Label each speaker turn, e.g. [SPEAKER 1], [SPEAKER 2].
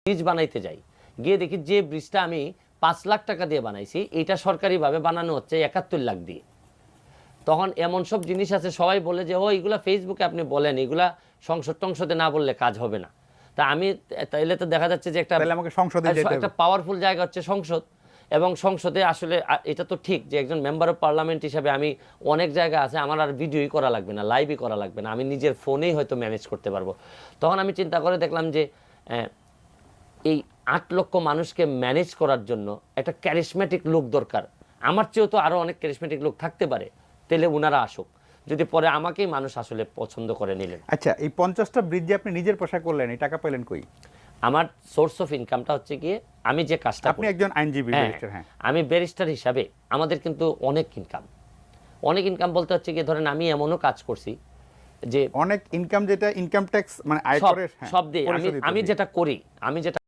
[SPEAKER 1] Bridge বানাইতে যাই, গিয়ে দেখি যে ব্রিজটা আমি 5 লাখ টাকা দিয়ে বানাইছি এটা সরকারিভাবে বানানো হচ্ছে 71 লাখ দিয়ে। তখন এমন সব জিনিস আছে, সবাই বলে যে ও এগুলা ফেসবুকে আপনি বলেন, এগুলা সংসদে না বললে কাজ হবে না। তা আমি তাইলে তো দেখা যাচ্ছে যে একটা পাওয়ারফুল জায়গা হচ্ছে সংসদ, এবং সংসদে আসলে এটা তো ঠিক যে একজন মেম্বার অফ পার্লামেন্ট হিসাবে আমি অনেক জায়গা আছে আমার আর ভিডিওই করা লাগবে না, লাইভই করা লাগবে না, আমি নিজের ফোনেই হয়তো ম্যানেজ করতে পারবো। তখন আমি চিন্তা করে দেখলাম যে এই 8 লক্ষ মানুষকে ম্যানেজ করার জন্য একটা ক্যারিসমেটিক লোক দরকার। আমার চেয়েও তো আরও অনেক ক্যারিসমেটিক লোক থাকতে পারে, তাহলে ওনারা আসুক, যদি পরে আমাকেই মানুষ আসলে পছন্দ করে নিলেন।
[SPEAKER 2] আচ্ছা, এই 50টা ব্রিজ যে আপনি নিজের পোশাক করলেন, এই টাকা পেলেন কই?
[SPEAKER 1] আমার সোর্স অফ ইনকামটা হচ্ছে গিয়ে আমি যে কাজটা,
[SPEAKER 2] আপনি একজন আইনজীবী, ব্যারিস্টার। হ্যাঁ,
[SPEAKER 1] আমি ব্যারিস্টার হিসাবে আমাদের কিন্তু অনেক ইনকাম বলতে হচ্ছে গিয়ে ধরেন আমি এমনও কাজ করছি যে
[SPEAKER 2] অনেক ইনকাম, যেটা ইনকাম ট্যাক্স মানে আয়করের
[SPEAKER 1] সব দিয়ে আমি যেটা করি, আমি যেটা